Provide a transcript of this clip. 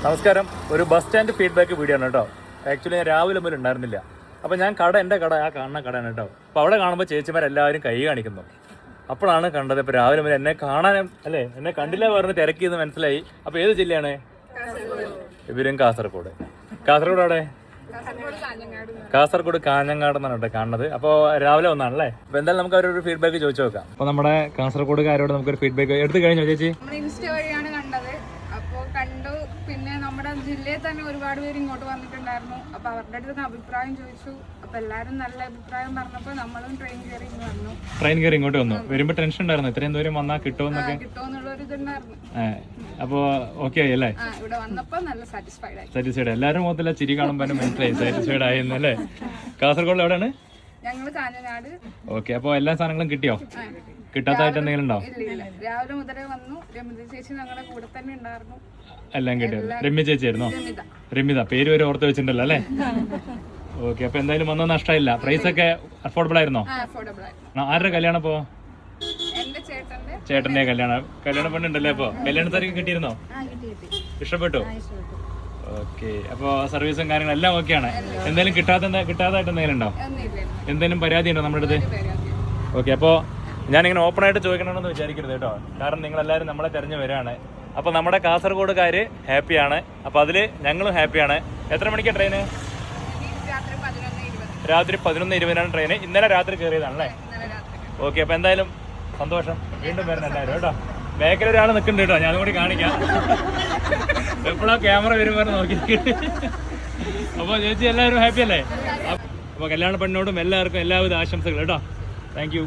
നമസ്കാരം. ഒരു bus stand feedback video ആണ് കേട്ടോ. ആക്ച്വലി ഞാൻ രാവിലെ മുതൽ ഉണ്ടായിരുന്നില്ല. അപ്പോൾ ഞാൻ എൻ്റെ കട ആ കാണുന്ന കടയാണ് കേട്ടോ. അപ്പോൾ അവിടെ കാണുമ്പോൾ ചേച്ചിമാരെല്ലാവരും കൈ കാണിക്കുന്നു. അപ്പോഴാണ് കണ്ടത്. ഇപ്പോൾ രാവിലെ മുതൽ എന്നെ കാണാൻ അല്ലേ, എന്നെ കണ്ടില്ല പറഞ്ഞ് തിരക്കിയെന്ന് മനസ്സിലായി. അപ്പോൾ ഏത് ജില്ലയാണ്? ഇവരും കാസർഗോഡ്. കാസർഗോഡ് അവിടെ കാസർഗോഡ് കാഞ്ഞങ്ങാട് എന്നാണ് കേട്ടോ കാണുന്നത്. അപ്പോൾ രാവിലെ വന്നാണല്ലേ. അപ്പോൾ എന്തായാലും നമുക്ക് അവരൊരു ഫീഡ്ബാക്ക് ചോദിച്ചു നോക്കാം. അപ്പോൾ നമ്മുടെ കാസർഗോഡുകാരോട് നമുക്കൊരു ഫീഡ്ബാക്ക് എടുത്തു കഴിഞ്ഞോ ചേച്ചി? ഇൻസ്റ്റ വഴിയാണ് കണ്ടത്. അപ്പോൾ കണ്ടു. പിന്നെ നമ്മുടെ ജില്ലയിൽ തന്നെ ഒരുപാട് പേര് ഇങ്ങോട്ട് വന്നിട്ടുണ്ടായിരുന്നു. അപ്പോൾ അവരുടെ അടുത്ത് അഭിപ്രായം ചോദിച്ചു. അപ്പോൾ എല്ലാവരും നല്ല അഭിപ്രായം പറഞ്ഞപ്പോൾ നമ്മളും ട്രെയിൻ കയറി വന്നു. ട്രെയിൻ കയറി ഇങ്ങോട്ട് വന്നു. വരുമ്പോൾ ടെൻഷൻ ഉണ്ടായിരുന്നു, ഇത്രയും ദൂരം വന്നാൽ കിട്ടുമെന്നൊക്കെ? കിട്ടുമെന്നുള്ള ഒരു ഇതുണ്ടായിരുന്നു. അപ്പോൾ ഓക്കെ ആയി അല്ലേ? ഇവിടെ വന്നപ്പോൾ നല്ല സാറ്റിസ്ഫൈഡ്. എല്ലാവരും മുഖത്തില്ല ചിരി കാണുമ്പോൾ മനസ്സിലായി സാറ്റിസ്ഫൈഡ് ആയെന്നല്ലേ. കാസർഗോഡ് എവിടെയാണ്? ഞങ്ങള് കാഞ്ഞങ്ങാട്. ഓക്കെ. അപ്പോൾ എല്ലാ സാധനങ്ങളും കിട്ടിയോ? കിട്ടാത്തായിട്ട് എന്തെങ്കിലും ഉണ്ടോ? രാവിലെ മുതലേ വന്നു. രമിത ചേച്ചി ഞങ്ങളുടെ കൂടെ തന്നെ ഉണ്ടായിരുന്നു. എല്ലാം കിട്ടിയോ? രമ്യ ചേച്ചി ആയിരുന്നോ? രമിത. പേര് വരെ ഓർത്ത് വെച്ചിട്ടുണ്ടല്ലോ അല്ലേ? ഓക്കെ. അപ്പൊ എന്തായാലും ഒന്നും നഷ്ടമില്ല. പ്രൈസ് ഒക്കെ അഫോർഡബിൾ ആയിരുന്നോ? ആരുടെ കല്യാണം? ഇപ്പോ ചേട്ടന്റെ കല്യാണ പെണ്ണുണ്ടല്ലേ? അപ്പൊ കല്യാണത്തിനൊക്കെ കിട്ടിയിരുന്നോ? ഇഷ്ടപ്പെട്ടു? ഓക്കെ. അപ്പൊ സർവീസും കാര്യങ്ങളും എല്ലാം ഓക്കെയാണ്. എന്തെങ്കിലും കിട്ടാതായിട്ട് എന്തെങ്കിലും ഉണ്ടോ? എന്തെങ്കിലും പരാതി ഉണ്ടോ നമ്മുടെ അടുത്ത്? ഓക്കെ. അപ്പോൾ ഞാനിങ്ങനെ ഓപ്പൺ ആയിട്ട് ചോദിക്കണമെന്ന് വിചാരിക്കരുത് കേട്ടോ. കാരണം നിങ്ങളെല്ലാവരും നമ്മളെ തിരഞ്ഞു വരികയാണ്. അപ്പോൾ നമ്മുടെ കാസർഗോഡുകാർ ഹാപ്പിയാണ്. അപ്പോൾ അതിൽ ഞങ്ങളും ഹാപ്പിയാണ്. എത്ര മണിക്കാണ് ട്രെയിന്? രാത്രി 11:20 ട്രെയിന്. ഇന്നലെ രാത്രി കയറിയതാണല്ലേ? ഓക്കെ. അപ്പോൾ എന്തായാലും സന്തോഷം. വീണ്ടും വരണം എല്ലാവരും കേട്ടോ. ബാക്കിൽ ഒരാൾ നിൽക്കുന്നുണ്ട് കേട്ടോ, ഞാനും കൂടി കാണിക്കാം. എപ്പോഴാ ക്യാമറ വരുമ്പോൾ നോക്കി. അപ്പോൾ ചേച്ചി എല്ലാവരും ഹാപ്പി അല്ലേ? അപ്പോൾ കല്യാണ പെണ്ണിനോടും എല്ലാവർക്കും എല്ലാവിധ ആശംസകൾ കേട്ടോ. Thank you.